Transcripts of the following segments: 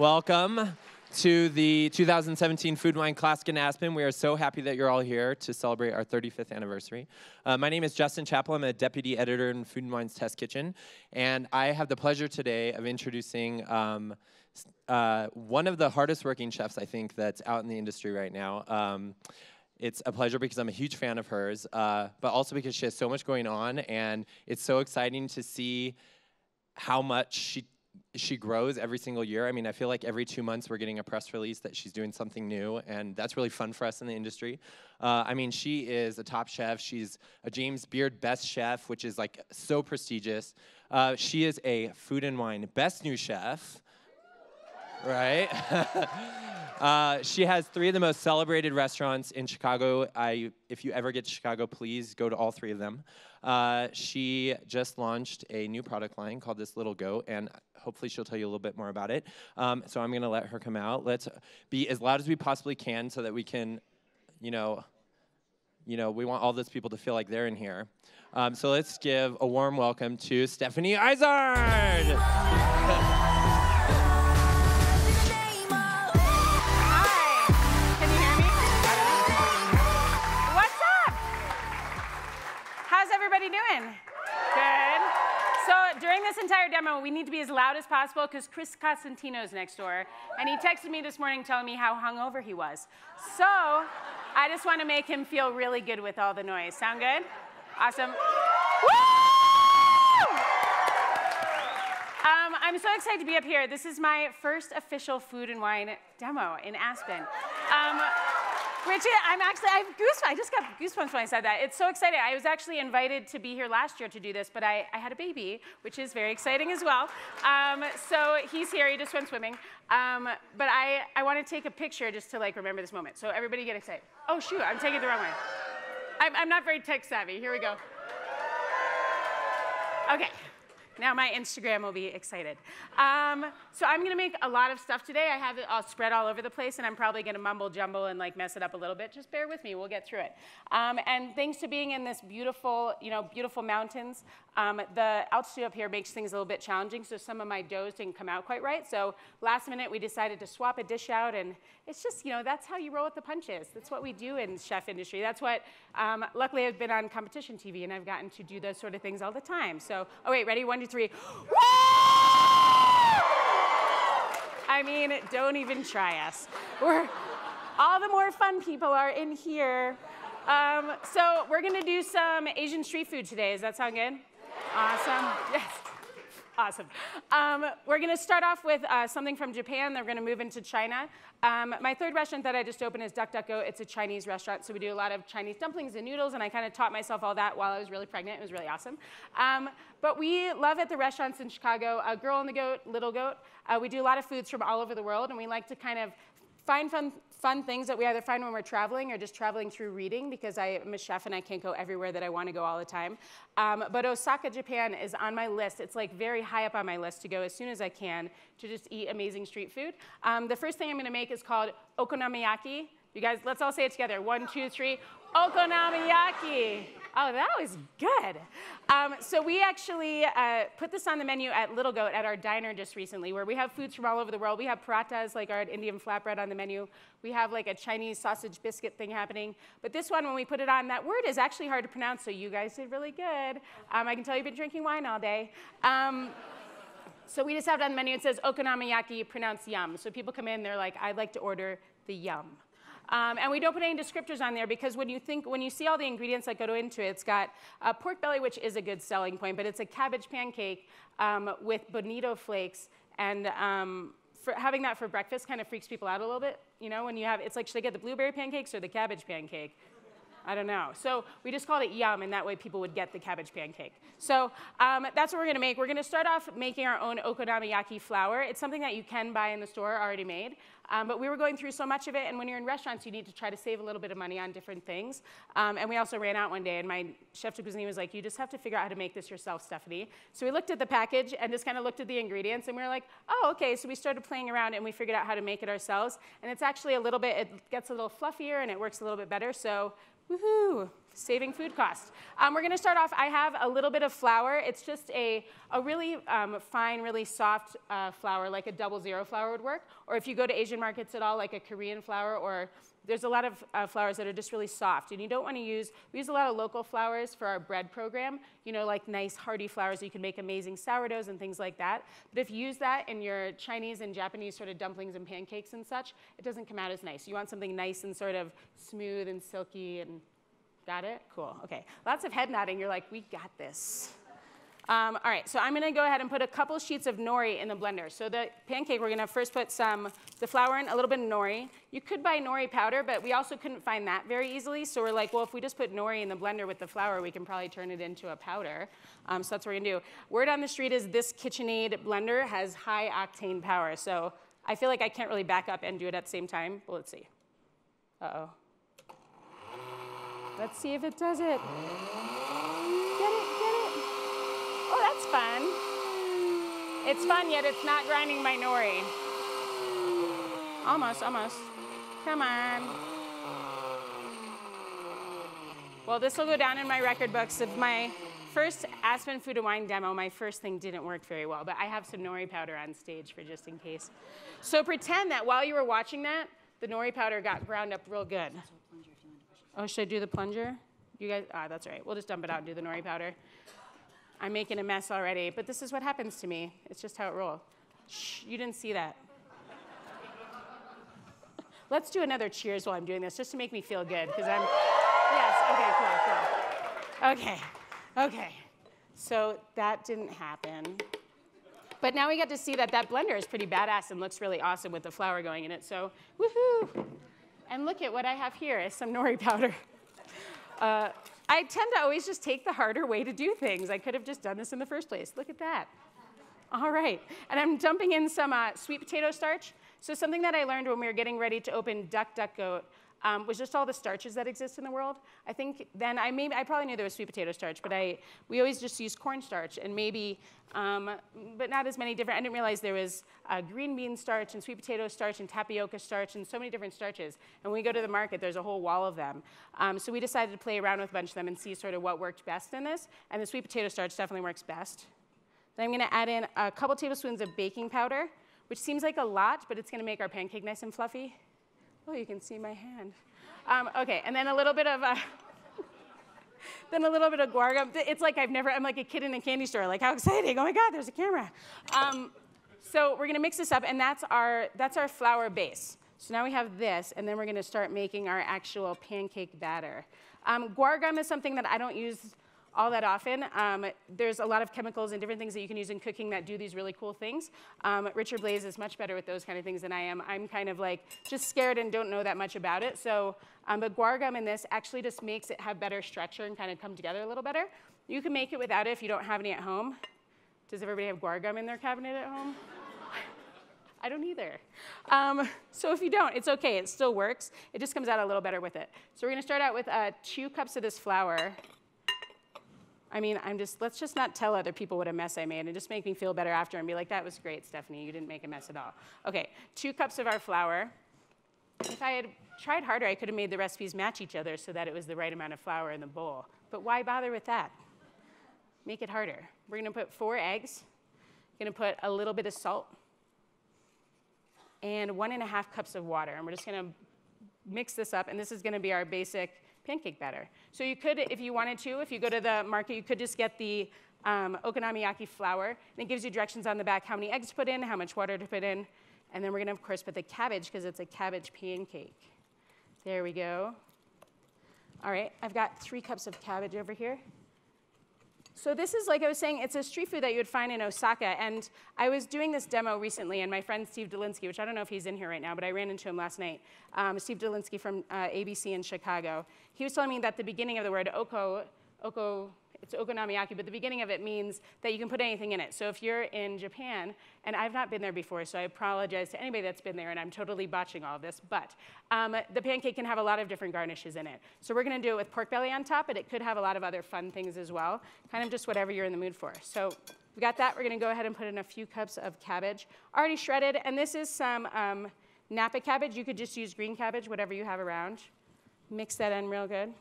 Welcome to the 2017 Food and Wine Classic in Aspen. We are so happy that you're all here to celebrate our 35th anniversary. My name is Justin Chappell. I'm a deputy editor in Food and Wine's Test Kitchen. And I have the pleasure today of introducing one of the hardest working chefs, I think, that's out in the industry right now. It's a pleasure because I'm a huge fan of hers, but also because she has so much going on, and it's so exciting to see how much she grows every single year. I mean, I feel like every 2 months we're getting a press release that she's doing something new, and that's really fun for us in the industry. I mean, she is a top chef. She's a James Beard Best Chef, which is like so prestigious. She is a Food and Wine Best New Chef, right? She has 3 of the most celebrated restaurants in Chicago. If you ever get to Chicago, please go to all 3 of them. She just launched a new product line called This Little Goat, and hopefully she'll tell you a little bit more about it. So I'm going to let her come out. Let's be as loud as we possibly can so that we can, we want all those people to feel like they're in here. So let's give a warm welcome to Stephanie Izard. Doing? Good. So during this entire demo, we need to be as loud as possible because Chris Costantino's next door, and he texted me this morning telling me how hungover he was. So I just want to make him feel really good with all the noise. Sound good? Awesome. Woo! I'm so excited to be up here. This is my first official Food and Wine demo in Aspen. Which I have goosebumps. I just got goosebumps when I said that. It's so exciting. I was actually invited to be here last year to do this, but I had a baby, which is very exciting as well. So he's here. He just went swimming. But I want to take a picture just to remember this moment. So everybody get excited. Oh shoot, I'm taking it the wrong way. I'm not very tech savvy. Here we go. Okay. Now my Instagram will be excited. So I'm going to make a lot of stuff today. I have it all spread all over the place, and I'm probably going to mumble jumble and mess it up a little bit. Just bear with me. We'll get through it. And thanks to being in this beautiful, beautiful mountains, the altitude up here makes things a little bit challenging, so some of my doughs didn't come out quite right. So last minute, we decided to swap a dish out, and it's just, that's how you roll with the punches. That's what we do in the chef industry. That's what, luckily, I've been on competition TV, and I've gotten to do those sort of things all the time. So, oh wait, ready? 1, 2, 3. Woo! I mean, don't even try us. All the more fun people are in here. So we're going to do some Asian street food today. Does that sound good? Awesome. Yes. Awesome. We're going to start off with something from Japan. Then we're going to move into China. My third restaurant that I just opened is Duck Duck Go. It's a Chinese restaurant, so we do a lot of Chinese dumplings and noodles, and I kind of taught myself all that while I was really pregnant. It was really awesome. But we love at the restaurants in Chicago, Girl and the Goat, Little Goat. We do a lot of foods from all over the world, and we like to kind of find fun things that we either find when we're traveling or just traveling through reading, because I'm a chef and I can't go everywhere that I want to go all the time. But Osaka, Japan is on my list. It's very high up on my list to go as soon as I can to just eat amazing street food. The first thing I'm going to make is called okonomiyaki. You guys, let's all say it together. 1, 2, 3. Okonomiyaki. Oh, that was good. So we actually put this on the menu at Little Goat at our diner just recently, where we have foods from all over the world. We have parathas, our Indian flatbread, on the menu. We have a Chinese sausage biscuit thing happening. But this one, when we put it on, that word is actually hard to pronounce, so you guys did really good. I can tell you've been drinking wine all day. So we just have it on the menu. It says okonomiyaki, pronounced yum. So people come in, they're like, I'd like to order the yum. And we don't put any descriptors on there because when you see all the ingredients that go into it, it's got pork belly, which is a good selling point, but it's a cabbage pancake with bonito flakes, and for having that for breakfast kind of freaks people out a little bit. When you have, it's should I get the blueberry pancakes or the cabbage pancake? I don't know. So we just called it yum, and that way people would get the cabbage pancake. So that's what we're going to make. We're going to start off making our own okonomiyaki flour. It's something that you can buy in the store already made. But we were going through so much of it, and when you're in restaurants, you need to try to save a little bit of money on different things. And we also ran out one day, and my chef de cuisine was like, you just have to figure out how to make this yourself, Stephanie. So we looked at the package and just kind of looked at the ingredients, and we were like, oh, okay. So we started playing around, and we figured out how to make it ourselves. And it's actually it gets a little fluffier, and it works a little bit better. So woohoo. saving food costs. We're going to start off, I have a little bit of flour. It's just a really fine, really soft flour, like a 00 flour would work. Or if you go to Asian markets at all, like a Korean flour, or there's a lot of flours that are just really soft. And you don't want to use, we use a lot of local flours for our bread program, you know, like nice hearty flours so you can make amazing sourdoughs and things like that. But if you use that in your Chinese and Japanese sort of dumplings and pancakes and such, it doesn't come out as nice. You want something nice and sort of smooth and silky and got it? Cool, okay. Lots of head nodding. You're like, we got this. All right, so I'm gonna go ahead and put a couple sheets of nori in the blender. So the pancake, we're gonna first put the flour in, a little bit of nori. You could buy nori powder, but we also couldn't find that very easily. So we're like, well, if we just put nori in the blender with the flour, we can probably turn it into a powder. So that's what we're gonna do. Word on the street is this KitchenAid blender has high octane power. So I feel like I can't really back up and do it at the same time. But let's see. Uh-oh. Let's see if it does it. Get it, get it. Oh, that's fun. It's fun, yet it's not grinding my nori. Almost, almost. Come on. Well, this will go down in my record books of my first Aspen Food and Wine demo. My first thing didn't work very well, but I have some nori powder on stage for just in case. So pretend that while you were watching that, the nori powder got ground up real good. Oh, should I do the plunger? You guys, that's all right. We'll just dump it out and do the nori powder. I'm making a mess already, but this is what happens to me. It's just how it rolls. Shh, you didn't see that. Let's do another cheers while I'm doing this, just to make me feel good, because I'm, yes, okay, cool. Okay. So that didn't happen. But now we get to see that that blender is pretty badass and looks really awesome with the flour going in it, so woohoo. And look at what I have here is some nori powder. I tend to always just take the harder way to do things. I could have just done this in the first place. Look at that. All right. And I'm dumping in some sweet potato starch. So something that I learned when we were getting ready to open Duck Duck Goat was just all the starches that exist in the world. I think then I probably knew there was sweet potato starch, but we always just used cornstarch and maybe, but not as many different. I didn't realize there was green bean starch and sweet potato starch and tapioca starch and so many different starches. And when we go to the market, there's a whole wall of them. So we decided to play around with a bunch of them and see sort of what worked best in this. And the sweet potato starch definitely works best. Then I'm going to add in a couple tablespoons of baking powder, which seems like a lot, but it's going to make our pancake nice and fluffy. Oh, you can see my hand. Okay, and then a little bit of guar gum. It's like I'm like a kid in a candy store. Like, how exciting! Oh my God, there's a camera. So we're gonna mix this up, and that's our flour base. So now we have this, and then we're gonna start making our actual pancake batter. Guar gum is something that I don't use all that often. There's a lot of chemicals and different things that you can use in cooking that do these really cool things. Richard Blaze is much better with those kind of things than I am. I'm kind of like just scared and don't know that much about it. So, but guar gum in this actually just makes it have better structure and kind of come together a little better. You can make it without it if you don't have any at home. Does everybody have guar gum in their cabinet at home? I don't either. So if you don't, it's okay. It still works. It just comes out a little better with it. So we're going to start out with 2 cups of this flour. I mean, let's just not tell other people what a mess I made and just make me feel better after and be like, that was great, Stephanie, you didn't make a mess at all. Okay, 2 cups of our flour. If I had tried harder, I could have made the recipes match each other so that it was the right amount of flour in the bowl. But why bother with that? Make it harder. We're gonna put 4 eggs. Gonna put a little bit of salt and 1.5 cups of water. And we're just gonna mix this up, and this is gonna be our basic pancake batter. So you could, if you wanted to, if you go to the market, you could just get the okonomiyaki flour, and it gives you directions on the back how many eggs to put in, how much water to put in, and then we're gonna, of course, put the cabbage, because it's a cabbage pancake. There we go. All right, I've got 3 cups of cabbage over here. So this is, like I was saying, it's a street food that you would find in Osaka. And I was doing this demo recently, and my friend Steve Dolinsky, which I don't know if he's in here right now, but I ran into him last night, Steve Dolinsky from ABC in Chicago. He was telling me that the beginning of the word it's okonomiyaki, but the beginning of it means that you can put anything in it. So if you're in Japan, and I've not been there before, so I apologize to anybody that's been there, and I'm totally botching all of this, but the pancake can have a lot of different garnishes in it. So we're gonna do it with pork belly on top, but it could have a lot of other fun things as well, kind of just whatever you're in the mood for. So we got that. We're gonna go ahead and put in a few cups of cabbage, already shredded, and this is some Napa cabbage. You could just use green cabbage, whatever you have around. Mix that in real good.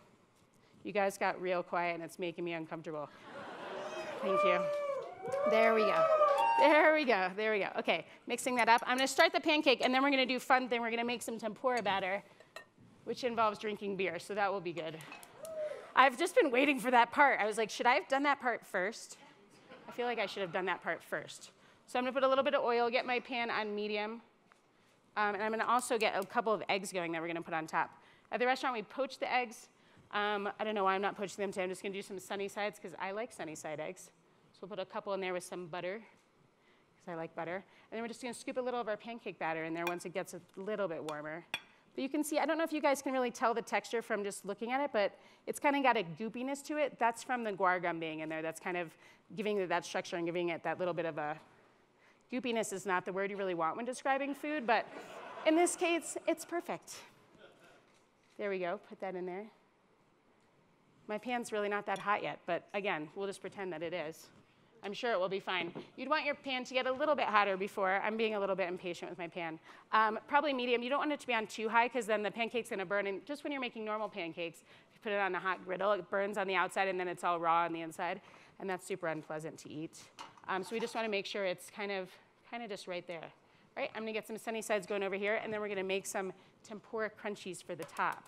You guys got real quiet, and it's making me uncomfortable. Thank you. There we go. There we go. There we go. Okay, mixing that up. I'm going to start the pancake, and then we're going to do fun thing. We're going to make some tempura batter, which involves drinking beer, so that will be good. I've just been waiting for that part. I was like, should I have done that part first? I feel like I should have done that part first. So I'm going to put a little bit of oil, get my pan on medium, and I'm going to also get a couple of eggs going that we're going to put on top. At the restaurant, we poach the eggs. I don't know why I'm not poaching them today. I'm just going to do some sunny sides because I like sunny side eggs. So we'll put a couple in there with some butter because I like butter. And then we're just going to scoop a little of our pancake batter in there once it gets a little bit warmer. But you can see, I don't know if you guys can really tell the texture from just looking at it, but it's kind of got a goopiness to it. That's from the guar gum being in there. That's kind of giving it that structure and giving it that little bit of a goopiness is not the word you really want when describing food, but in this case, it's perfect. There we go. Put that in there. My pan's really not that hot yet, but again, we'll just pretend that it is. I'm sure it will be fine. You'd want your pan to get a little bit hotter before. I'm being a little bit impatient with my pan. Probably medium. You don't want it to be on too high because then the pancake's going to burn. And just when you're making normal pancakes, if you put it on a hot griddle, it burns on the outside and then it's all raw on the inside. And that's super unpleasant to eat. So we just want to make sure it's kind of just right there. All right, I'm going to get some sunny sides going over here, and then we're going to make some tempura crunchies for the top.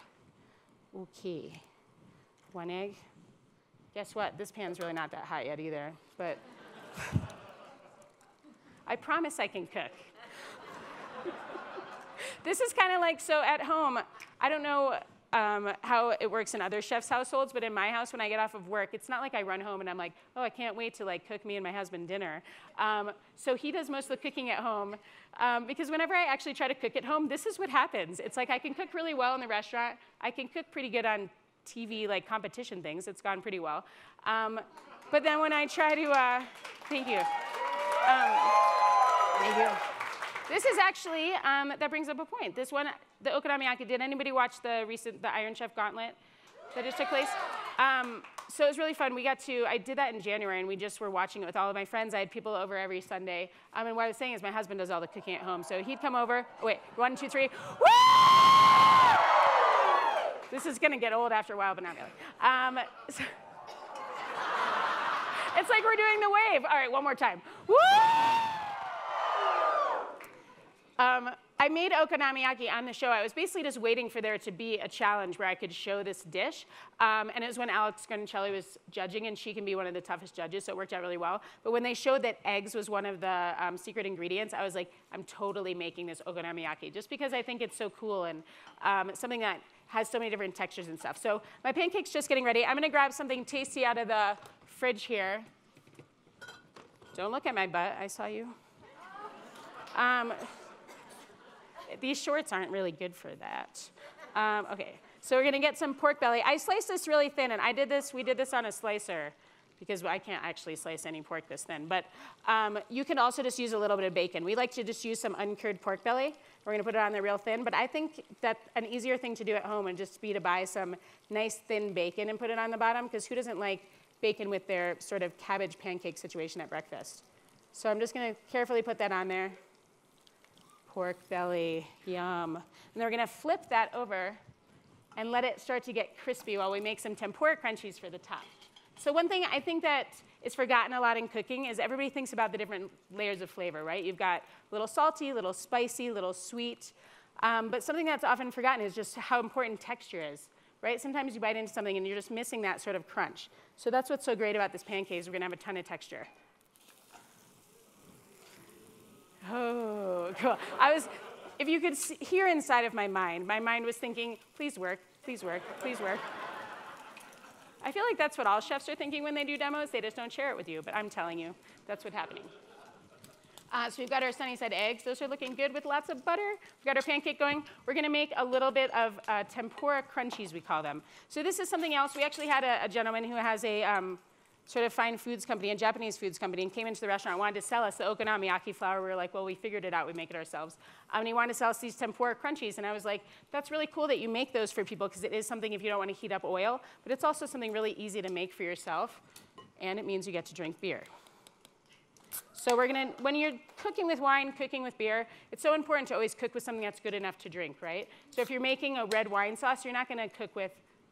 Okay. 1 egg. Guess what? This pan's really not that hot yet either, but I promise I can cook. This is kind of like, so at home, I don't know how it works in other chefs' households, but in my house, when I get off of work, it's not like I run home and I'm like, oh, I can't wait to like cook me and my husband dinner. So he does most of the cooking at home, because whenever I actually try to cook at home, this is what happens. It's like I can cook really well in the restaurant. I can cook pretty good on TV, like competition things. It's gone pretty well. But then when I try to, thank you. Thank you. This is actually, that brings up a point. This one, the okonomiyaki, did anybody watch the Iron Chef Gauntlet that just took place? So it was really fun. I did that in January, and we just were watching it with all of my friends. I had people over every Sunday. And what I was saying is my husband does all the cooking at home. So he'd come over. Oh, wait, 1, 2, 3. Woo! This is going to get old after a while, but not really. It's like we're doing the wave. All right, one more time. Woo! I made okonomiyaki on the show. I was basically just waiting for there to be a challenge where I could show this dish. And it was when Alex Goncelli was judging, and she can be one of the toughest judges, so it worked out really well. But when they showed that eggs was one of the secret ingredients, I was like, I'm totally making this okonomiyaki, just because I think it's so cool and something that has so many different textures and stuff. So my pancake's just getting ready. I'm going to grab something tasty out of the fridge here. Don't look at my butt. I saw you. These shorts aren't really good for that. Okay, so we're going to get some pork belly. I sliced this really thin, and we did this on a slicer because I can't actually slice any pork this thin. But you can also just use a little bit of bacon. We like to just use some uncured pork belly. We're going to put it on there real thin. But I think that an easier thing to do at home would just be to buy some nice thin bacon and put it on the bottom, because who doesn't like bacon with their sort of cabbage pancake situation at breakfast? So I'm just going to carefully put that on there. Pork belly, yum. And then we're going to flip that over and let it start to get crispy while we make some tempura crunchies for the top. So one thing I think that is forgotten a lot in cooking is everybody thinks about the different layers of flavor, right? You've got a little salty, a little spicy, a little sweet. But something that's often forgotten is just how important texture is, right? Sometimes you bite into something and you're just missing that sort of crunch. So that's what's so great about this pancake is we're going to have a ton of texture. Oh, cool. If you could hear inside of my mind was thinking, please work, please work, please work. I feel like that's what all chefs are thinking when they do demos. They just don't share it with you, but I'm telling you, that's what's happening. So we've got our sunny side eggs. Those are looking good with lots of butter. We've got our pancake going. We're going to make a little bit of tempura crunchies, we call them. So this is something else. We actually had a gentleman who has a sort of fine foods company, a Japanese foods company, and came into the restaurant and wanted to sell us the okonomiyaki flour. We were like, well, we figured it out. We make it ourselves. And he wanted to sell us these tempura crunchies. And I was like, that's really cool that you make those for people, because it is something if you don't want to heat up oil. But it's also something really easy to make for yourself. And it means you get to drink beer. So when you're cooking with wine, cooking with beer, it's so important to always cook with something that's good enough to drink, right? So if you're making a red wine sauce, you're not going to cook with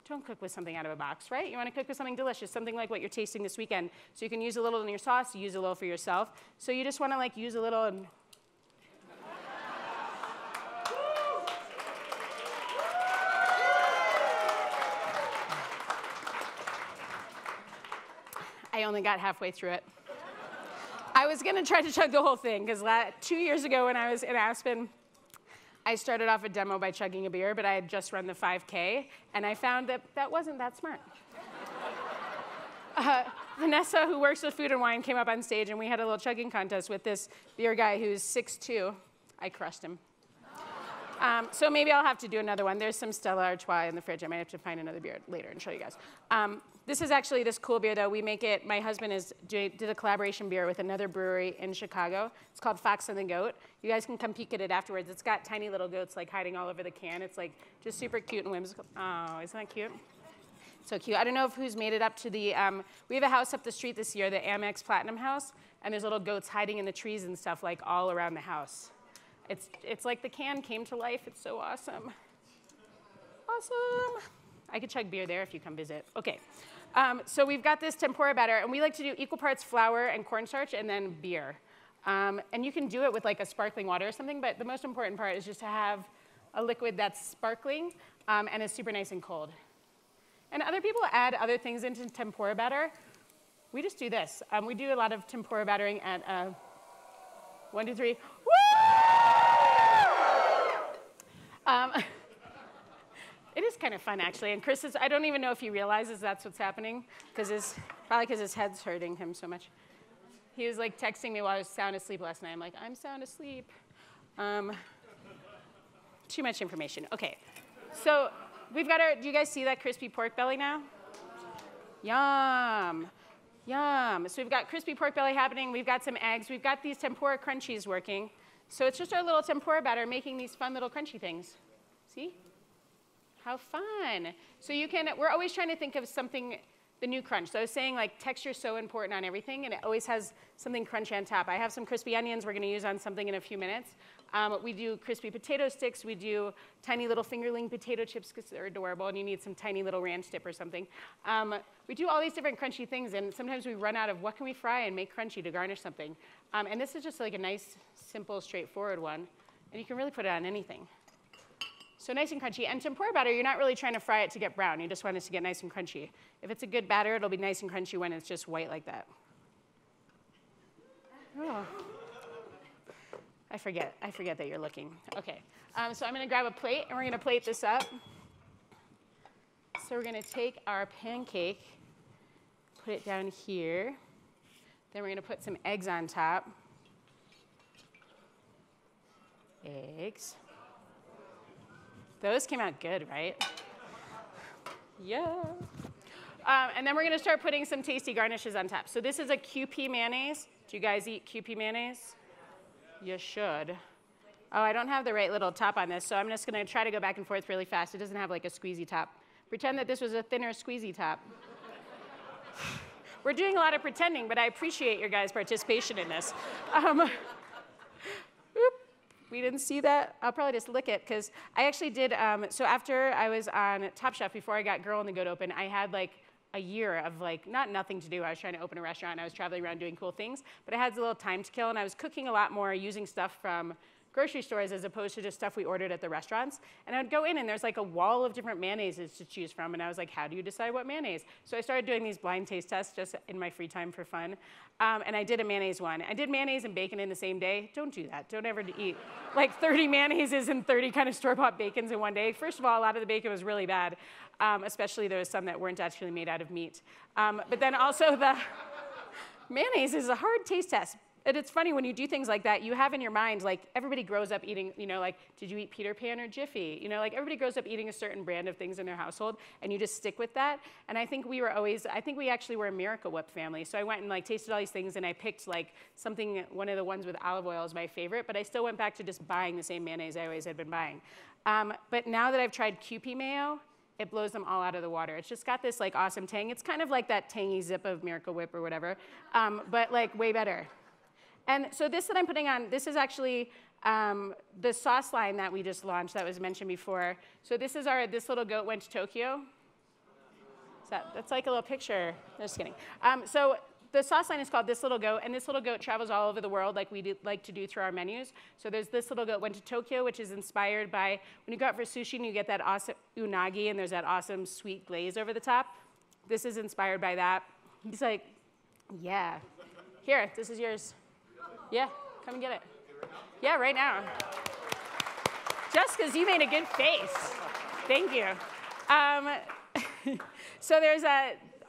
don't cook with something out of a box, right? You want to cook with something delicious, something like what you're tasting this weekend. So you can use a little in your sauce, use a little for yourself. So you just want to like use a little and I only got halfway through it. I was going to try to chug the whole thing because 2 years ago when I was in Aspen, I started off a demo by chugging a beer, but I had just run the 5K, and I found that that wasn't that smart. Vanessa, who works with Food and Wine, came up on stage, and we had a little chugging contest with this beer guy who's 6'2". I crushed him. So maybe I'll have to do another one. There's some Stella Artois in the fridge. I might have to find another beer later and show you guys. This is actually this cool beer, though. We make it, my husband did a collaboration beer with another brewery in Chicago. It's called Fox and the Goat. You guys can come peek at it afterwards. It's got tiny little goats like hiding all over the can. It's like just super cute and whimsical. Oh, isn't that cute? So cute. I don't know who's made it up to the, we have a house up the street this year, the Amex Platinum House, and there's little goats hiding in the trees and stuff like all around the house. It's like the can came to life. It's so awesome. Awesome. I could chug beer there if you come visit. Okay. So we've got this tempura batter, and we like to do equal parts flour and cornstarch and then beer. And you can do it with like a sparkling water or something, but the most important part is just to have a liquid that's sparkling and is super nice and cold. And other people add other things into tempura batter. We just do this. We do a lot of tempura battering at 1, 2, 3. Woo! It is kind of fun, actually. And Chris is, I don't even know if he realizes that's what's happening, probably because his head's hurting him so much. He was like texting me while I was sound asleep last night. I'm like, I'm sound asleep. Too much information. Okay. So we've got our, do you guys see that crispy pork belly now? Yum. Yum. So we've got crispy pork belly happening. We've got some eggs. We've got these tempura crunchies working. So it's just our little tempura batter making these fun little crunchy things. See? How fun. So you can, we're always trying to think of something, the new crunch. So I was saying like texture is so important on everything, and it always has something crunchy on top. I have some crispy onions we're going to use on something in a few minutes. We do crispy potato sticks. We do tiny little fingerling potato chips because they're adorable, and you need some tiny little ranch dip or something. We do all these different crunchy things, and sometimes we run out of what can we fry and make crunchy to garnish something. And this is just like a nice, simple, straightforward one, and you can really put it on anything. So nice and crunchy. And tempura batter, you're not really trying to fry it to get brown. You just want it to get nice and crunchy. If it's a good batter, it'll be nice and crunchy when it's just white like that. Oh. I forget that you're looking. Okay, so I'm going to grab a plate, and we're going to plate this up. So we're going to take our pancake, put it down here. Then we're going to put some eggs on top. Eggs. Those came out good, right? Yeah. And then we're going to start putting some tasty garnishes on top. So this is a QP mayonnaise. Do you guys eat QP mayonnaise? You should. Oh, I don't have the right little top on this, so I'm just going to try to go back and forth really fast. It doesn't have like a squeezy top. Pretend that this was a thinner squeezy top. We're doing a lot of pretending, but I appreciate your guys' participation in this. We didn't see that. I'll probably just lick it, because I actually did, so after I was on Top Chef, before I got Girl in the Goat open, I had like a year of like, nothing to do. I was trying to open a restaurant, and I was traveling around doing cool things, but I had a little time to kill, and I was cooking a lot more using stuff from grocery stores as opposed to just stuff we ordered at the restaurants. And I would go in, and there's like a wall of different mayonnaises to choose from, and I was like, how do you decide what mayonnaise? So I started doing these blind taste tests just in my free time for fun, and I did a mayonnaise one. I did mayonnaise and bacon in the same day. Don't do that. Don't ever eat like 30 mayonnaises and 30 kind of store-bought bacons in one day. First of all, a lot of the bacon was really bad, especially there was some that weren't actually made out of meat. But then also the mayonnaise is a hard taste test. And it's funny, when you do things like that, you have in your mind, like, everybody grows up eating, like, did you eat Peter Pan or Jiffy? Like, everybody grows up eating a certain brand of things in their household, and you just stick with that. And I think we actually were a Miracle Whip family. So I went and, like, tasted all these things, and I picked, like, one of the ones with olive oil is my favorite, but I still went back to just buying the same mayonnaise I always had been buying. But now that I've tried Kewpie mayo, it blows them all out of the water. It's just got this, like, awesome tang. It's kind of like that tangy zip of Miracle Whip or whatever, but, like, way better. And so this that I'm putting on, this is actually the sauce line that we just launched that was mentioned before. So this is this little goat went to Tokyo. That's like a little picture. Just kidding. So the sauce line is called This Little Goat, and This Little Goat travels all over the world like we like to do through our menus. So there's This Little Goat went to Tokyo, which is inspired by when you go out for sushi and you get that awesome unagi, and there's that awesome sweet glaze over the top. This is inspired by that. He's like, yeah. Here, this is yours. Yeah, come and get it. Yeah, right now. Just because you made a good face. Thank you. So there's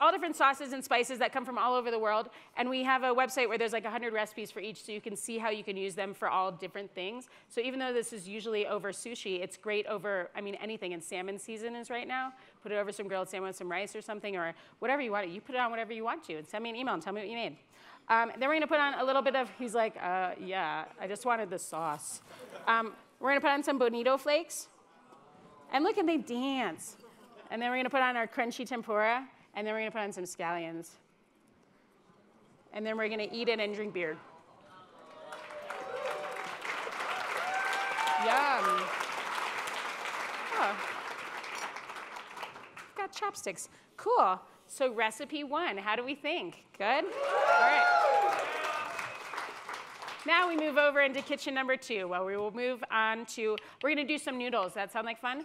all different sauces and spices that come from all over the world. And we have a website where there's like 100 recipes for each, so you can see how you can use them for all different things. So even though this is usually over sushi, it's great over, I mean, anything. And salmon season is right now. Put it over some grilled salmon with some rice or something, or whatever you want. You put it on whatever you want to. And send me an email and tell me what you made. Then we're going to put on a little bit of, he's like, yeah, I just wanted the sauce. We're going to put on some bonito flakes. And look, and they dance. And then we're going to put on our crunchy tempura. And then we're going to put on some scallions. And then we're going to eat it and drink beer. Yum. Oh. I've got chopsticks. Cool. So recipe 1, how do we think? Good? All right. Now we move over into kitchen number 2. Well, we will move on to, we're going to do some noodles. That sound like fun?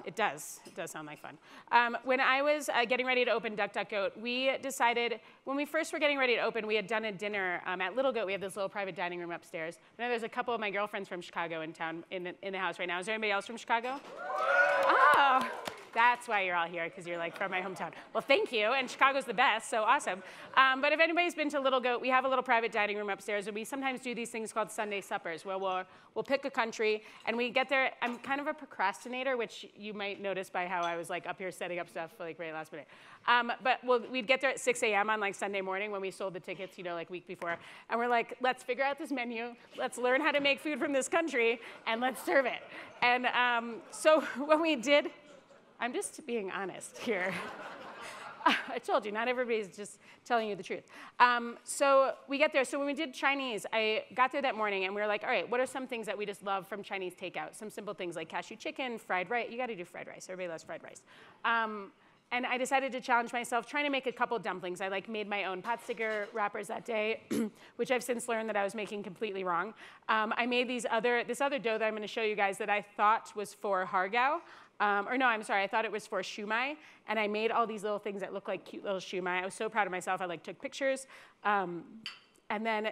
It does. It does sound like fun. When I was getting ready to open Duck Duck Goat, we decided, when we first were getting ready to open, we had done a dinner at Little Goat. We have this little private dining room upstairs. I know there's a couple of my girlfriends from Chicago in town, in the house right now. Is there anybody else from Chicago? Oh. That's why you're all here, because you're like from my hometown. Well, thank you, and Chicago's the best, so awesome. But if anybody's been to Little Goat, we have a little private dining room upstairs, and we sometimes do these things called Sunday suppers, where we'll pick a country, and we get there. I'm kind of a procrastinator, which you might notice by how I was like up here setting up stuff for like right last minute. But we'd get there at 6 a.m. on like Sunday morning when we sold the tickets, you know, like week before, and we're like, let's figure out this menu, let's learn how to make food from this country, and let's serve it. And so what we did, I'm just being honest here. I told you, not everybody's just telling you the truth. So we get there. So when we did Chinese, I got there that morning, and we were like, all right, what are some things that we just love from Chinese takeout? Some simple things like cashew chicken, fried rice. You got to do fried rice. Everybody loves fried rice. And I decided to challenge myself, trying to make a couple dumplings. I made my own pot sticker wrappers that day, which I've since learned that I was making completely wrong. I made this other dough that I'm going to show you guys that I thought was for hargao. I thought it was for shumai, and I made all these little things that look like cute little shumai. I was so proud of myself. I took pictures, and then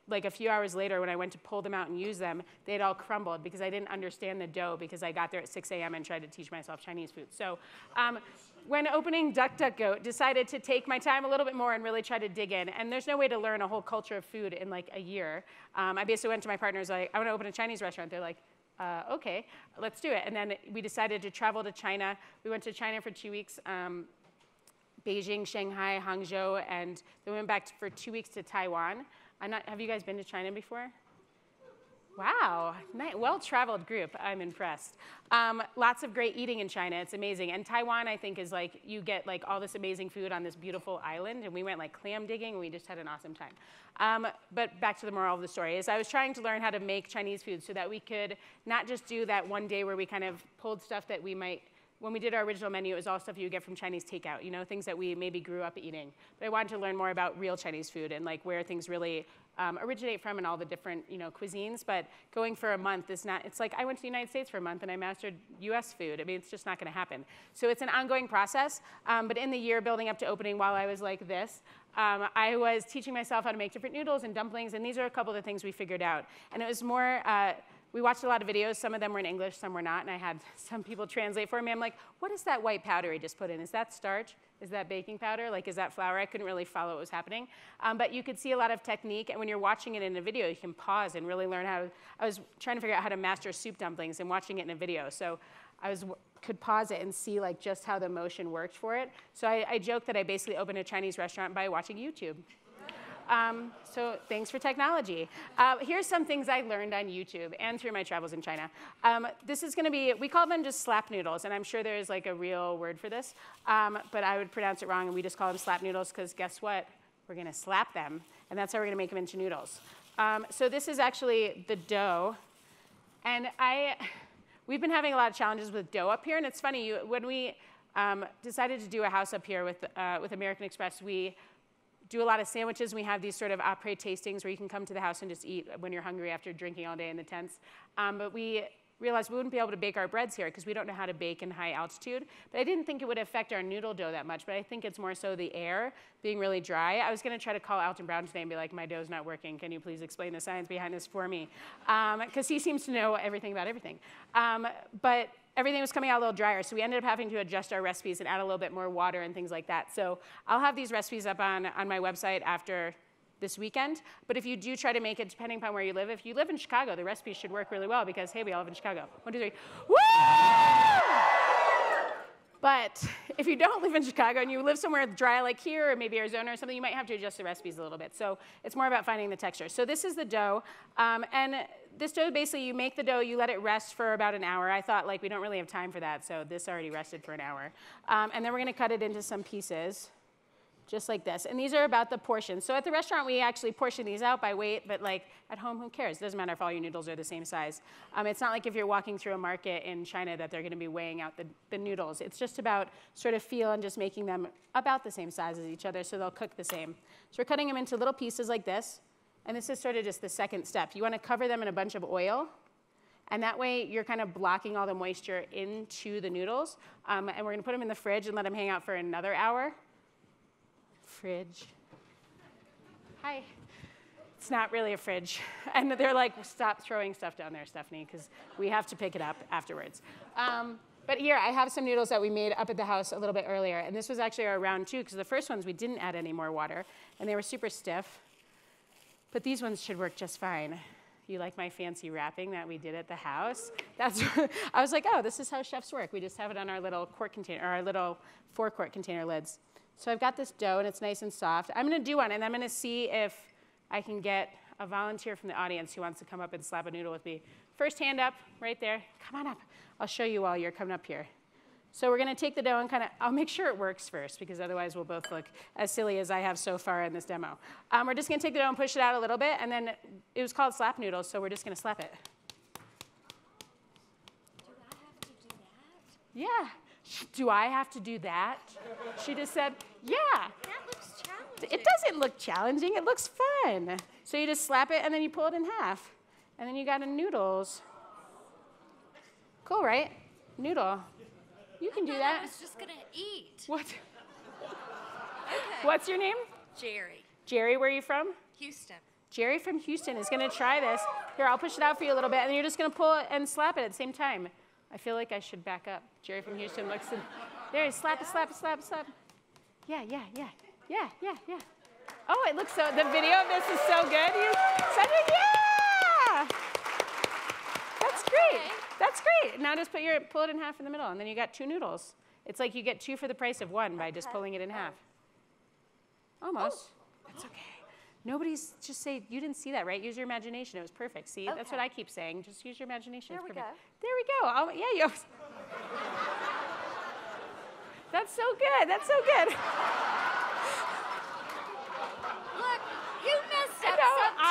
like a few hours later, when I went to pull them out and use them, they'd all crumbled because I didn't understand the dough because I got there at 6 a.m. and tried to teach myself Chinese food. So when opening Duck Duck Goat, decided to take my time a little bit more and really try to dig in. And there's no way to learn a whole culture of food in like a year. I basically went to my partners like, I want to open a Chinese restaurant. They're like, okay, let's do it. And then we decided to travel to China. We went to China for 2 weeks, Beijing, Shanghai, Hangzhou, and then we went back for 2 weeks to Taiwan. Have you guys been to China before? Wow, well-traveled group. I'm impressed. Lots of great eating in China. It's amazing. And Taiwan, I think, is like, you get like all this amazing food on this beautiful island. And we went like clam digging, and we just had an awesome time. But back to the moral of the story is I was trying to learn how to make Chinese food so that we could not just do that one day where we kind of pulled stuff that we might, when we did our original menu, it was all stuff you get from Chinese takeout, you know, things that we maybe grew up eating. But I wanted to learn more about real Chinese food and like where things really originate from and all the different, you know, cuisines. But going for a month is not, it's like I went to the United States for a month and I mastered US food. I mean, it's just not gonna happen. So it's an ongoing process. But in the year building up to opening, while I was like this, I was teaching myself how to make different noodles and dumplings, and these are a couple of the things we figured out. And it was more, we watched a lot of videos. Some of them were in English, some were not, and I had some people translate for me. I'm like, what is that white powder he just put in? Is that starch? Is that baking powder? Like, is that flour? I couldn't really follow what was happening. But you could see a lot of technique, and when you're watching it in a video, you can pause and really learn how. I was trying to figure out how to master soup dumplings and watching it in a video. So I could pause it and see like just how the motion worked for it. So I joke that I basically opened a Chinese restaurant by watching YouTube. So thanks for technology. Here's some things I learned on YouTube and through my travels in China. This is going to be, we call them just slap noodles, and I'm sure there's like a real word for this, but I would pronounce it wrong, and we just call them slap noodles because guess what? We're going to slap them, and that's how we're going to make them into noodles. So this is actually the dough, and we've been having a lot of challenges with dough up here, and it's funny, when we decided to do a house up here with American Express. We do a lot of sandwiches, and we have these sort of après tastings where you can come to the house and just eat when you're hungry after drinking all day in the tents. But we realized we wouldn't be able to bake our breads here because we don't know how to bake in high altitude. But I didn't think it would affect our noodle dough that much, but I think it's more so the air being really dry. I was going to try to call Alton Brown today and be like, my dough's not working. Can you please explain the science behind this for me? Because he seems to know everything about everything. But everything was coming out a little drier, so we ended up having to adjust our recipes and add a little bit more water and things like that. So I'll have these recipes up on my website after this weekend. But if you do try to make it, depending upon where you live, if you live in Chicago, the recipes should work really well because, hey, we all live in Chicago. 1, 2, 3. Woo! But if you don't live in Chicago and you live somewhere dry like here or maybe Arizona or something, you might have to adjust the recipes a little bit. So it's more about finding the texture. So this is the dough. And this dough, basically, you make the dough, you let it rest for about an hour. I thought, like, we don't really have time for that, so this already rested for an hour. And then we're going to cut it into some pieces, just like this. And these are about the portions. So at the restaurant, we actually portion these out by weight, but like at home, who cares? It doesn't matter if all your noodles are the same size. It's not like if you're walking through a market in China that they're going to be weighing out the noodles. It's just about sort of feel and just making them about the same size as each other so they'll cook the same. So we're cutting them into little pieces like this. And this is sort of just the second step. You want to cover them in a bunch of oil. And that way, you're kind of blocking all the moisture into the noodles. And we're going to put them in the fridge and let them hang out for another hour. Fridge. Hi. It's not really a fridge. And they're like, stop throwing stuff down there, Stephanie, because we have to pick it up afterwards. But here, I have some noodles that we made up at the house a little bit earlier. And this was actually our round 2, because the first ones, we didn't add any more water. And they were super stiff. But these ones should work just fine. You like my fancy wrapping that we did at the house? I was like, oh, this is how chefs work. We just have it on our little quart container, or our little 4-quart container lids. So I've got this dough, and it's nice and soft. I'm going to do one, and I'm going to see if I can get a volunteer from the audience who wants to come up and slap a noodle with me. First hand up, right there. Come on up. I'll show you while you're coming up here. So we're going to take the dough and kind of, I'll make sure it works first, because otherwise we'll both look as silly as I have so far in this demo. We're just going to take the dough and push it out a little bit, and then it was called slap noodles, so we're just going to slap it. Do I have to do that? Yeah. Do I have to do that? She just said, yeah. That looks challenging. It doesn't look challenging. It looks fun. So you just slap it, and then you pull it in half. And then you got a noodles. Cool, right? Noodle. You can do that. I was just going to eat. What? Okay. What's your name? Jerry. Jerry, where are you from? Houston. Jerry from Houston is going to try this. Here, I'll push it out for you a little bit, and then you're just going to pull it and slap it at the same time. I feel like I should back up. Jerry from Houston looks in. There, slap it, slap it, slap it, slap it. Yeah, yeah, yeah. Yeah, yeah, yeah. Oh, it looks so, the video of this is so good. You said it, yeah! That's great. Okay. That's great. Now just pull it in half in the middle, and then you got 2 noodles. It's like you get 2 for the price of 1 by just pulling it in half. Almost. Oh. That's okay. Nobody's, just say, you didn't see that, right? Use your imagination. It was perfect. See, that's what I keep saying. Just use your imagination. There we go. There we go. Oh, yeah, you. That's so good. That's so good. Look, you messed up No, some too.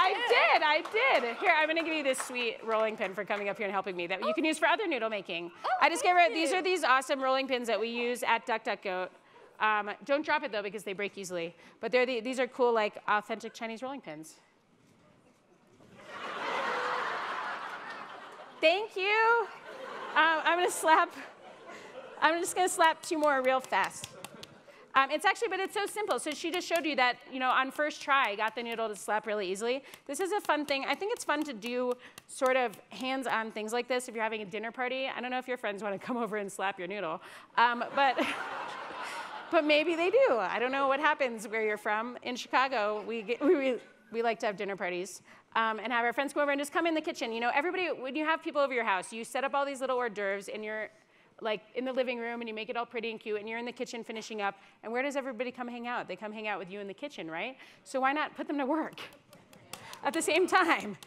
I did. Here, I'm going to give you this sweet rolling pin for coming up here and helping me that you can use for other noodle making. Oh, I just gave her, thank these you. are these awesome rolling pins that we use at Duck Duck Goat. Don't drop it, though, because they break easily. But these are cool, like, authentic Chinese rolling pins. Thank you. I'm just going to slap 2 more real fast. But it's so simple. So she just showed you that, on first try, got the noodle to slap really easily. This is a fun thing. I think it's fun to do sort of hands-on things like this if you're having a dinner party. I don't know if your friends want to come over and slap your noodle. But maybe they do. I don't know what happens where you're from. In Chicago, we like to have dinner parties and have our friends come over and just come in the kitchen. Everybody, when you have people over your house, you set up all these little hors d'oeuvres in the living room, and you make it all pretty and cute, and you're in the kitchen finishing up. And where does everybody come hang out? They come hang out with you in the kitchen, right? So why not put them to work at the same time?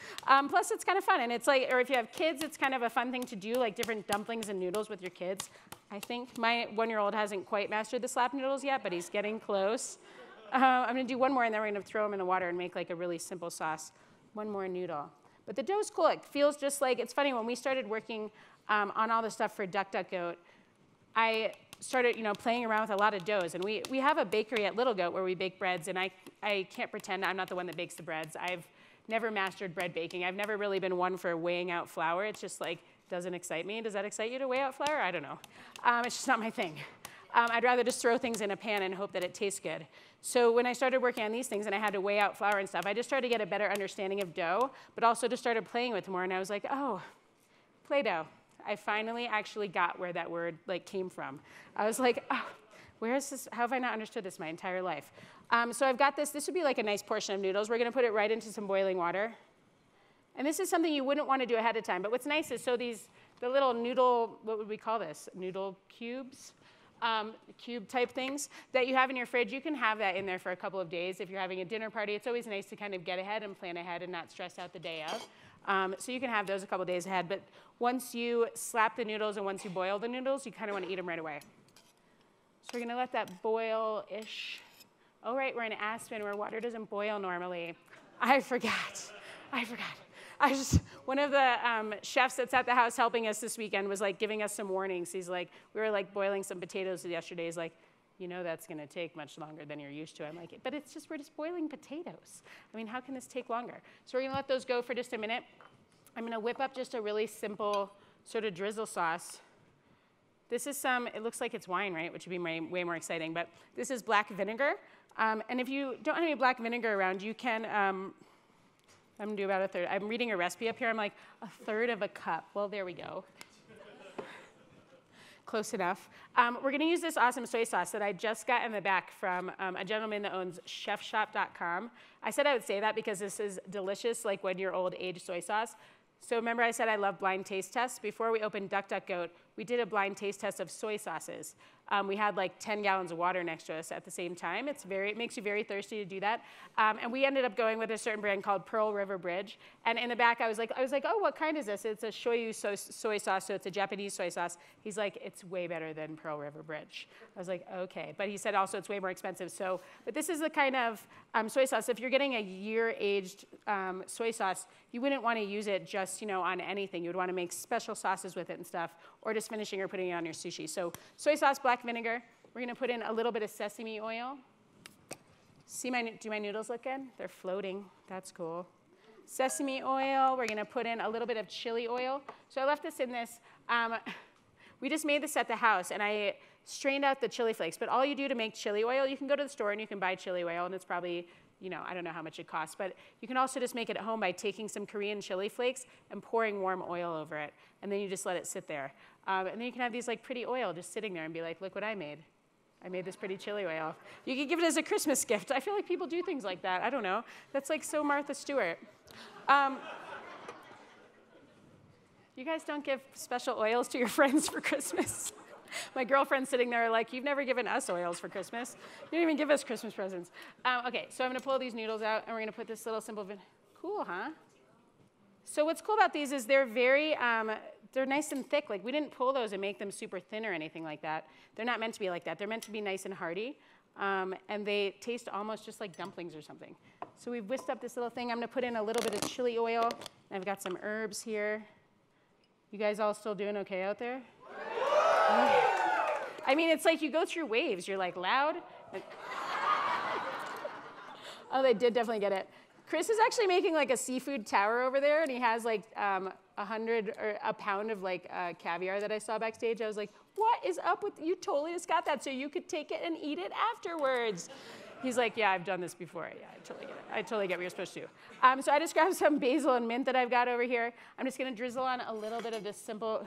Plus, it's kind of fun. And it's like, or if you have kids, it's kind of a fun thing to do, like different dumplings and noodles with your kids. I think my 1-year-old hasn't quite mastered the slap noodles yet, but he's getting close. I'm going to do one more, and then we're going to throw them in the water and make like a really simple sauce. One more noodle. But the dough's cool. It feels just like, it's funny, when we started working on all the stuff for Duck Duck Goat, I started, playing around with a lot of doughs. And we have a bakery at Little Goat where we bake breads, and I can't pretend I'm not the one that bakes the breads. I've never mastered bread baking. I've never really been one for weighing out flour. It's just like, doesn't excite me. Does that excite you to weigh out flour? I don't know. It's just not my thing. I'd rather just throw things in a pan and hope that it tastes good. So when I started working on these things and I had to weigh out flour and stuff, I just started to get a better understanding of dough, but also just started playing with more. And I was like, oh, Play-Doh. I finally actually got where that word came from. I was like, oh, where is this? How have I not understood this my entire life? So I've got this. This would be like a nice portion of noodles. We're going to put it right into some boiling water. And this is something you wouldn't want to do ahead of time. But what's nice is the little noodle, what would we call this? Noodle cubes? Cube type things that you have in your fridge, you can have that in there for a couple of days. If you're having a dinner party, it's always nice to kind of get ahead and plan ahead and not stress out the day of. So you can have those a couple days ahead. But once you slap the noodles and once you boil the noodles, you kind of want to eat them right away. So we're going to let that boil-ish. Oh, right, we're in Aspen where water doesn't boil normally. I forgot. One of the chefs that's at the house helping us this weekend was giving us some warnings. He's like, we were boiling some potatoes yesterday. He's like, that's going to take much longer than you're used to. I'm like, but we're just boiling potatoes. I mean, how can this take longer? So we're going to let those go for just a minute. I'm going to whip up just a really simple sort of drizzle sauce. This is it looks like it's wine, right? Which would be way more exciting. But this is black vinegar. And if you don't have any black vinegar around, you can, I'm going to do about a third. I'm reading a recipe up here. I'm like, a third of a cup. Well, there we go. Close enough. We're going to use this awesome soy sauce that I just got in the back from a gentleman that owns chefshop.com. I said I would say that because this is delicious, like 1-year-old aged soy sauce. So remember I said I love blind taste tests? Before we opened Duck Duck Goat, we did a blind taste test of soy sauces. We had 10 gallons of water next to us at the same time. It makes you very thirsty to do that. And we ended up going with a certain brand called Pearl River Bridge. And in the back, I was like, oh, what kind is this? It's a shoyu soy sauce, so it's a Japanese soy sauce. He's like, it's way better than Pearl River Bridge. I was like, okay. But he said also it's way more expensive. But this is the kind of soy sauce. If you're getting a year-aged soy sauce, you wouldn't want to use it just, on anything. You would want to make special sauces with it and stuff, or just finishing or putting it on your sushi. So soy sauce, black vinegar. We're going to put in a little bit of sesame oil. Do my noodles look good? They're floating. That's cool. Sesame oil. We're going to put in a little bit of chili oil. So I left this in this. We just made this at the house, and I strained out the chili flakes. But all you do to make chili oil, you can go to the store and you can buy chili oil, and it's probably, I don't know how much it costs. But you can also just make it at home by taking some Korean chili flakes and pouring warm oil over it. And then you just let it sit there. And then you can have these pretty oil just sitting there and be like, look what I made. I made this pretty chili oil. You could give it as a Christmas gift. I feel like people do things like that. I don't know. That's so Martha Stewart. You guys don't give special oils to your friends for Christmas? My girlfriend's sitting there like, you've never given us oils for Christmas. You didn't even give us Christmas presents. Okay, so I'm going to pull these noodles out, and we're going to put this little simple cool, huh? So what's cool about these is they're they're nice and thick. We didn't pull those and make them super thin or anything like that. They're not meant to be like that. They're meant to be nice and hearty, and they taste almost just like dumplings or something. So we've whisked up this little thing. I'm going to put in a little bit of chili oil. And I've got some herbs here. You guys all still doing okay out there? I mean, it's you go through waves. You're loud. Oh, they did definitely get it. Chris is actually making a seafood tower over there, and he has 100 or a pound of caviar that I saw backstage. I was like, what is up with you? Totally just got that so you could take it and eat it afterwards. He's like, yeah, I've done this before. Yeah, I totally get it. I totally get what you're supposed to do. So I just grabbed some basil and mint that I've got over here. I'm just going to drizzle on a little bit of this simple.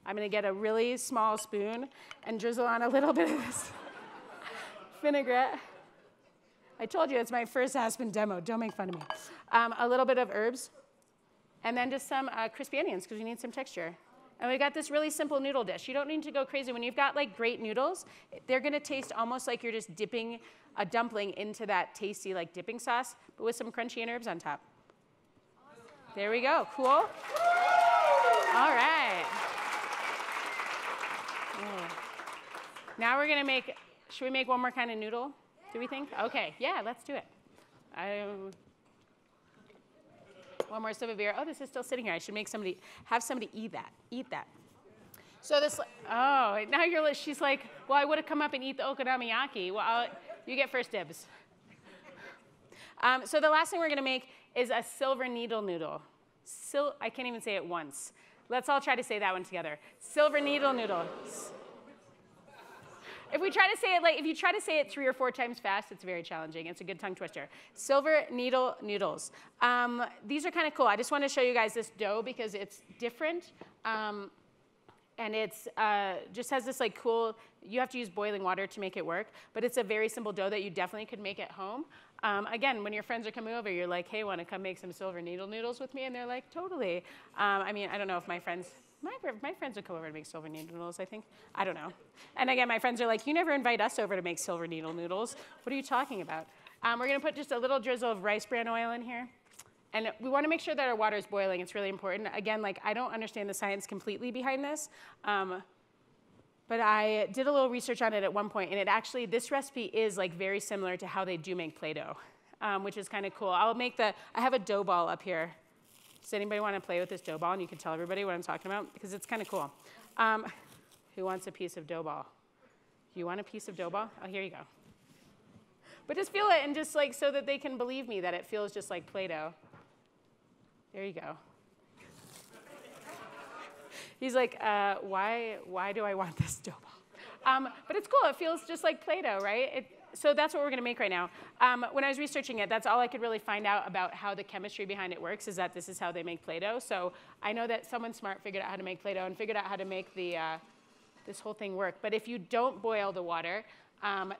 I'm going to get a really small spoon and drizzle on a little bit of this vinaigrette. I told you it's my first Aspen demo. Don't make fun of me. A little bit of herbs, and then just some crispy onions because we need some texture. And we've got this really simple noodle dish. You don't need to go crazy. When you've got great noodles, they're going to taste almost like you're just dipping a dumpling into that tasty dipping sauce, but with some crunchy and herbs on top. Awesome. There we go. Cool? All right. Now we're going to should we make one more kind of noodle? Do we think? Okay, yeah, let's do it. One more sip of beer. Oh, this is still sitting here. I should have somebody eat that. So this, oh, now she's like, well, I would have come up and eat the okonomiyaki. Well, you get first dibs. So the last thing we're gonna make is a silver needle noodle. I can't even say it once. Let's all try to say that one together. Silver needle noodle. If you try to say it 3 or 4 times fast, it's very challenging. It's a good tongue twister. Silver needle noodles. These are kind of cool. I just want to show you guys this dough because it's different. And it's just has this like cool, you have to use boiling water to make it work, but it's a very simple dough that you definitely could make at home. Again, when your friends are coming over, you're like, hey, want to come make some silver needle noodles with me? And they're like, totally. I mean, I don't know if my friends would come over to make silver needle noodles, I think. I don't know. And again, my friends are like, you never invite us over to make silver needle noodles. What are you talking about? We're going to put just a little drizzle of rice bran oil in here. And we want to make sure that our water is boiling. It's really important. Again, like I don't understand the science completely behind this, but I did a little research on it at one point, and it actually, this recipe is like very similar to how they do make Play-Doh, which is kind of cool. I have a dough ball up here. Does anybody want to play with this dough ball? And you can tell everybody what I'm talking about, because it's kind of cool. Who wants a piece of dough ball? You want a piece of dough ball? Oh, here you go. But just feel it, and just like so that they can believe me that it feels just like Play-Doh. There you go. He's like, why do I want this dough ball? But it's cool. It feels just like Play-Doh, right? So that's what we're going to make right now. When I was researching it, that's all I could really find out about how the chemistry behind it works, is that this is how they make Play-Doh. So I know that someone smart figured out how to make Play-Doh and figured out how to make this whole thing work. But if you don't boil the water,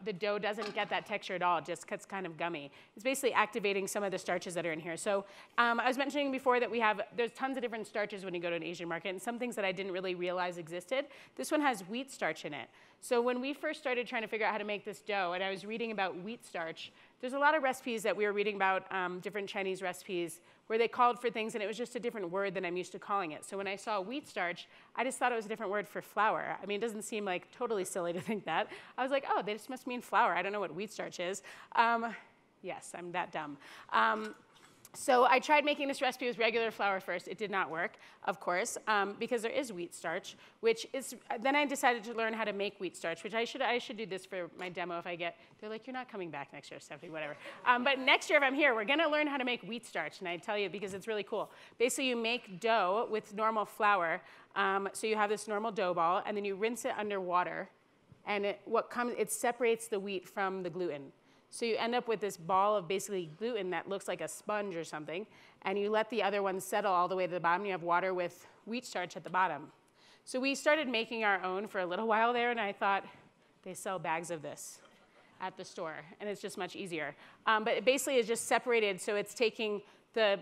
the dough doesn't get that texture at all. It just gets kind of gummy. It's basically activating some of the starches that are in here. So I was mentioning before that there's tons of different starches when you go to an Asian market, and some things that I didn't really realize existed. This one has wheat starch in it. So when we first started trying to figure out how to make this dough, and I was reading about wheat starch, there's a lot of recipes that we were reading about, different Chinese recipes, where they called for things, and it was just a different word than I'm used to calling it. So when I saw wheat starch, I just thought it was a different word for flour. I mean, it doesn't seem like totally silly to think that. I was like, oh, they just must mean flour. I don't know what wheat starch is. Yes, I'm that dumb. So I tried making this recipe with regular flour first. It did not work, of course, because there is wheat starch, which is, then I decided to learn how to make wheat starch, which I should do this for my demo if I get, they're like, you're not coming back next year, Stephanie, whatever. But next year if I'm here, we're gonna learn how to make wheat starch, and I tell you because it's really cool. Basically, you make dough with normal flour, so you have this normal dough ball, and then you rinse it under water, and it separates the wheat from the gluten. So you end up with this ball of basically gluten that looks like a sponge or something, and you let the other one settle all the way to the bottom. You have water with wheat starch at the bottom. So we started making our own for a little while there, and I thought, they sell bags of this at the store, and it's just much easier. But it basically is just separated, so it's taking the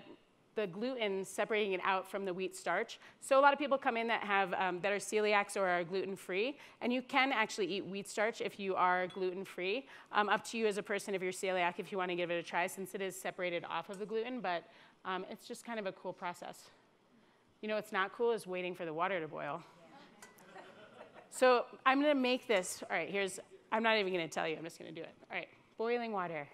gluten, separating it out from the wheat starch. So a lot of people come in that that are celiacs or are gluten-free, and you can actually eat wheat starch if you are gluten-free. Up to you as a person if you're celiac, if you want to give it a try, since it is separated off of the gluten, but it's just kind of a cool process. You know what's not cool is waiting for the water to boil. So I'm going to make this. All right, I'm not even going to tell you. I'm just going to do it. All right, boiling water.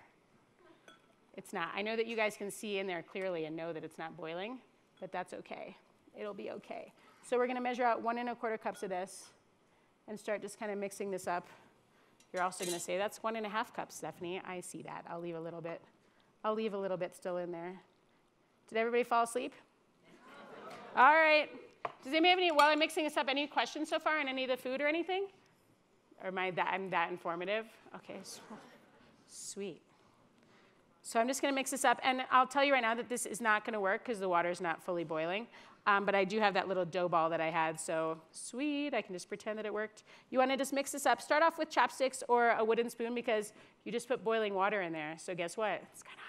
It's not. I know that you guys can see in there clearly and know that it's not boiling, but that's okay. It'll be okay. So we're going to measure out 1 1/4 cups of this and start just kind of mixing this up. You're also going to say, that's 1 1/2 cups, Stephanie. I see that. I'll leave a little bit. I'll leave a little bit still in there. Did everybody fall asleep? All right. Does anybody have any, while I'm mixing this up, any questions so far on any of the food or anything? Or I'm that informative? Okay, sweet. So I'm just going to mix this up, and I'll tell you right now that this is not going to work because the water is not fully boiling, but I do have that little dough ball that I had, so sweet, I can just pretend that it worked. You want to just mix this up. Start off with chopsticks or a wooden spoon because you just put boiling water in there, so guess what? It's kind of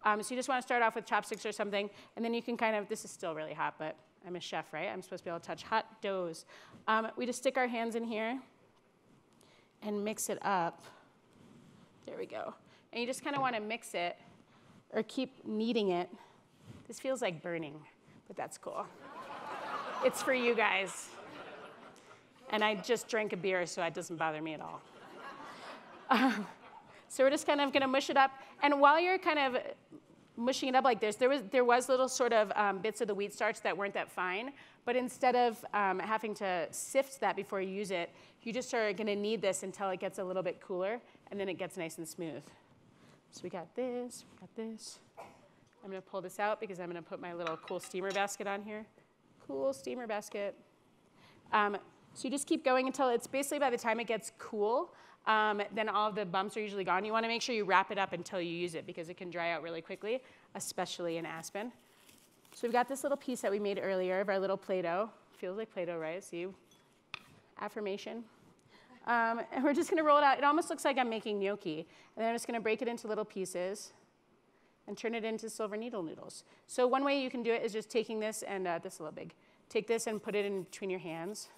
hot. So you just want to start off with chopsticks or something, and then you can kind of, this is still really hot, but I'm a chef, right? I'm supposed to be able to touch hot doughs. We just stick our hands in here and mix it up. There we go. And you just kind of want to mix it or keep kneading it. This feels like burning, but that's cool. It's for you guys. And I just drank a beer, so it doesn't bother me at all. So we're just kind of going to mush it up. And while you're kind of mushing it up like this. There was little sort of bits of the wheat starch that weren't that fine, but instead of having to sift that before you use it, you just are gonna knead this until it gets a little bit cooler, and then it gets nice and smooth. So we got this, we got this. I'm gonna pull this out because I'm gonna put my little cool steamer basket on here. Cool steamer basket. So you just keep going until it's basically by the time it gets cool, then all of the bumps are usually gone. You wanna make sure you wrap it up until you use it because it can dry out really quickly, especially in Aspen. So we've got this little piece that we made earlier of our little Play-Doh. Feels like Play-Doh, right? See, affirmation. And we're just gonna roll it out. It almost looks like I'm making gnocchi. And then I'm just gonna break it into little pieces and turn it into silver needle noodles. So one way you can do it is just taking this, and this is a little big. Take this and put it in between your hands.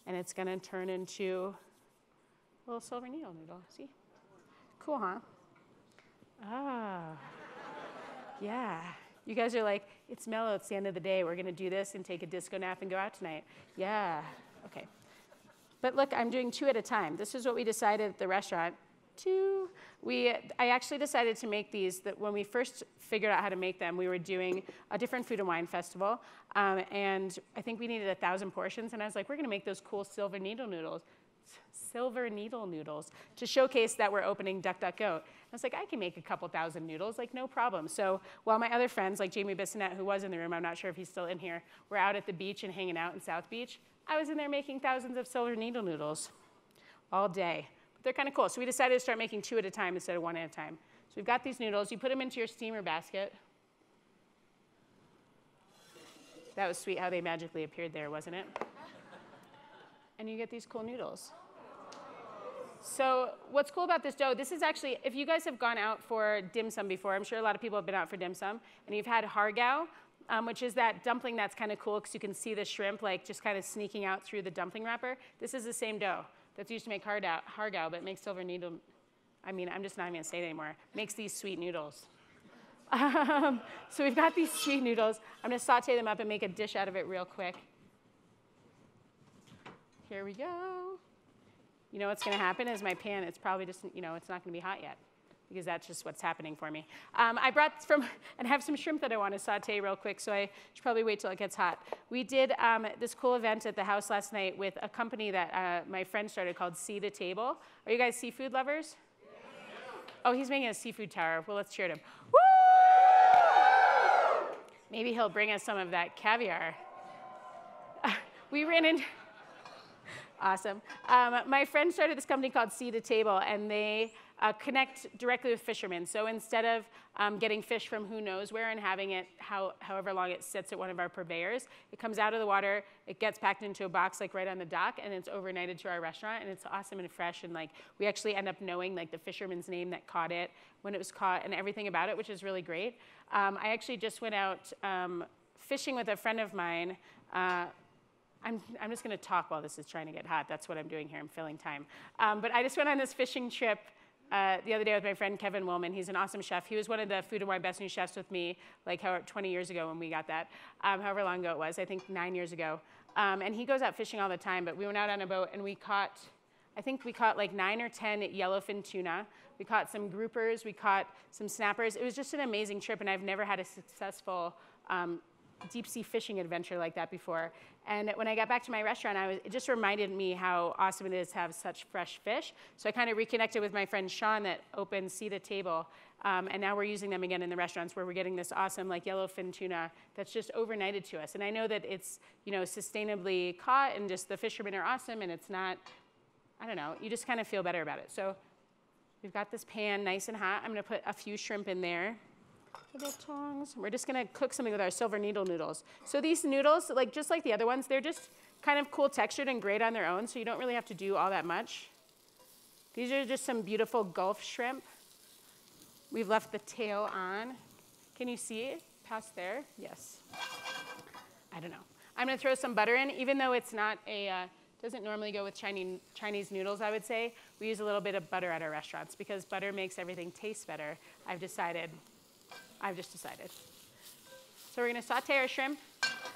And it's gonna turn into a little silver needle noodle, see? Cool, huh? Ah, yeah. You guys are like, it's mellow, it's the end of the day. We're gonna do this and take a disco nap and go out tonight. Yeah, okay. But look, I'm doing 2 at a time. This is what we decided at the restaurant. 2. I actually decided to make these, that when we first figured out how to make them, we were doing a different food and wine festival. And I think we needed 1,000 portions. And I was like, we're gonna make those cool silver needle noodles to showcase that we're opening Duck Duck Goat. I was like, I can make a couple thousand noodles, like no problem. So while my other friends, like Jamie Bissonette, who was in the room, I'm not sure if he's still in here, were out at the beach and hanging out in South Beach, I was in there making thousands of silver needle noodles all day. But they're kind of cool. So we decided to start making 2 at a time instead of 1 at a time. So we've got these noodles. You put them into your steamer basket. That was sweet how they magically appeared there, wasn't it? And you get these cool noodles. So what's cool about this dough, this is actually, if you guys have gone out for dim sum before, I'm sure a lot of people have been out for dim sum, and you've had hargao, which is that dumpling that's kind of cool because you can see the shrimp like just kind of sneaking out through the dumpling wrapper. This is the same dough that's used to make hargao, but makes silver needle, I'm just not even gonna say it anymore, makes these sweet noodles. So we've got these sweet noodles. I'm gonna saute them up and make a dish out of it real quick. Here we go. You know what's gonna happen is my pan, it's probably just, it's not gonna be hot yet because that's just what's happening for me. I brought and have some shrimp that I wanna saute real quick, so I should probably wait till it gets hot. We did this cool event at the house last night with a company that my friend started called Sea to Table. Are you guys seafood lovers? Yeah. Oh, he's making a seafood tower. Well, let's cheer him. Woo! Maybe he'll bring us some of that caviar. We ran in. Awesome. My friend started this company called Sea to Table, and they connect directly with fishermen. So instead of getting fish from who knows where and having it however long it sits at one of our purveyors, it comes out of the water, it gets packed into a box like right on the dock, and it's overnighted to our restaurant, and it's awesome and fresh, and like we actually end up knowing like the fisherman's name that caught it, when it was caught, and everything about it, which is really great. I actually just went out fishing with a friend of mine. I'm just going to talk while this is trying to get hot. That's what I'm doing here. I'm filling time. But I just went on this fishing trip the other day with my friend Kevin Willman. He's an awesome chef. He was one of the Food and Wine Best New Chefs with me, like 20 years ago when we got that, however long ago it was, I think 9 years ago. And he goes out fishing all the time, but we went out on a boat and we caught like 9 or 10 yellowfin tuna. We caught some groupers. We caught some snappers. It was just an amazing trip, and I've never had a successful deep sea fishing adventure like that before. And when I got back to my restaurant, it just reminded me how awesome it is to have such fresh fish. So I kind of reconnected with my friend Sean that opened Sea to Table. And now we're using them again in the restaurants where we're getting this awesome like yellowfin tuna that's just overnighted to us. And I know that it's sustainably caught and just the fishermen are awesome and it's not, I don't know, you just kind of feel better about it. So we've got this pan nice and hot. I'm gonna put a few shrimp in there. Little tongs. We're just gonna cook something with our silver needle noodles. So these noodles, just like the other ones, they're just kind of cool textured and great on their own, so you don't really have to do all that much. These are just some beautiful Gulf shrimp. We've left the tail on. Can you see it past there? Yes. I don't know. I'm gonna throw some butter in, even though it's not doesn't normally go with Chinese noodles, I would say. We use a little bit of butter at our restaurants because butter makes everything taste better. I've just decided. So we're gonna saute our shrimp.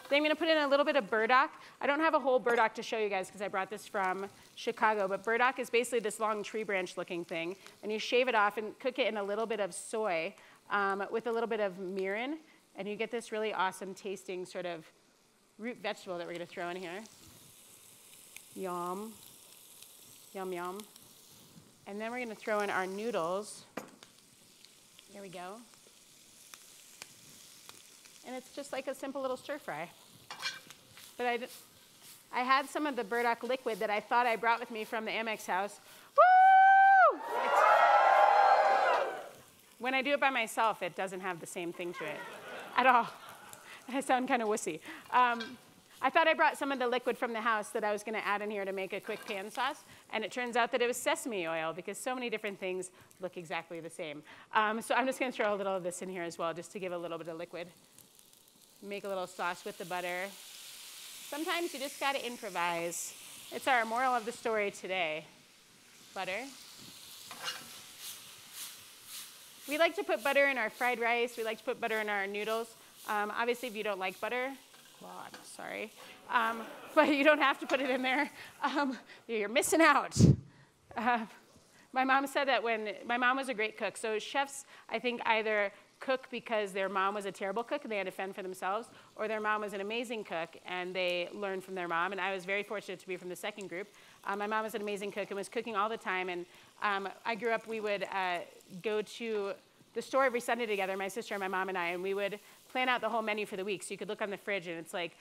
Then I'm gonna put in a little bit of burdock. I don't have a whole burdock to show you guys because I brought this from Chicago, but burdock is basically this long tree branch looking thing, and you shave it off and cook it in a little bit of soy with a little bit of mirin, and you get this really awesome tasting sort of root vegetable that we're going to throw in here. Yum. Yum, yum. And then we're going to throw in our noodles. There we go. And it's just like a simple little stir fry. But I had some of the burdock liquid that I thought I brought with me from the Amex house. Woo! When I do it by myself, it doesn't have the same thing to it at all. I sound kind of wussy. I thought I brought some of the liquid from the house that I was going to add in here to make a quick pan sauce, and it turns out that it was sesame oil because so many different things look exactly the same. So I'm just going to throw a little of this in here as well just to give a little bit of liquid. Make a little sauce with the butter. Sometimes you just got to improvise. It's our moral of the story today. Butter. We like to put butter in our fried rice. We like to put butter in our noodles. Obviously, if you don't like butter, well, I'm sorry. But you don't have to put it in there. You're missing out. My mom said that my mom was a great cook. So chefs, I think, either cook because their mom was a terrible cook and they had to fend for themselves, or their mom was an amazing cook and they learned from their mom. And I was very fortunate to be from the second group. My mom was an amazing cook and was cooking all the time. And I grew up, we would go to the store every Sunday together, my sister and my mom and I, and we would plan out the whole menu for the week. So you could look on the fridge and it's like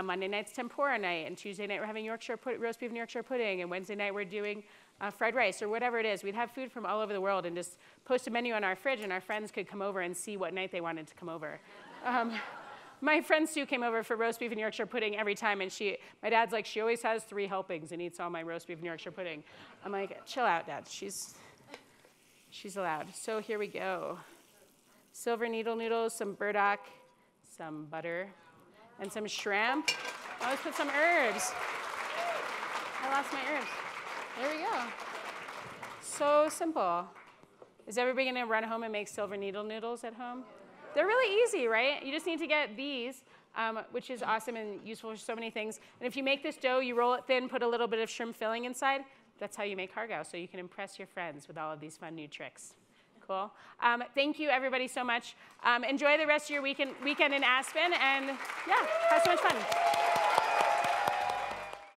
Monday night's tempura night, and Tuesday night we're having roast beef and Yorkshire pudding, and Wednesday night we're doing fried rice or whatever it is. We'd have food from all over the world and just post a menu on our fridge, and our friends could come over and see what night they wanted to come over. My friend Sue came over for roast beef and Yorkshire pudding every time, and my dad's like, she always has 3 helpings and eats all my roast beef and Yorkshire pudding. I'm like, chill out, Dad. She's allowed. So here we go. Silver needle noodles, some burdock, some butter, and some shrimp. I always put some herbs. I lost my herbs. There we go. So simple. Is everybody going to run home and make silver needle noodles at home? They're really easy, right? You just need to get these, which is awesome and useful for so many things. And if you make this dough, you roll it thin, put a little bit of shrimp filling inside. That's how you make hargao, so you can impress your friends with all of these fun new tricks. Cool. Thank you, everybody, so much. Enjoy the rest of your weekend in Aspen, and yeah, have so much fun.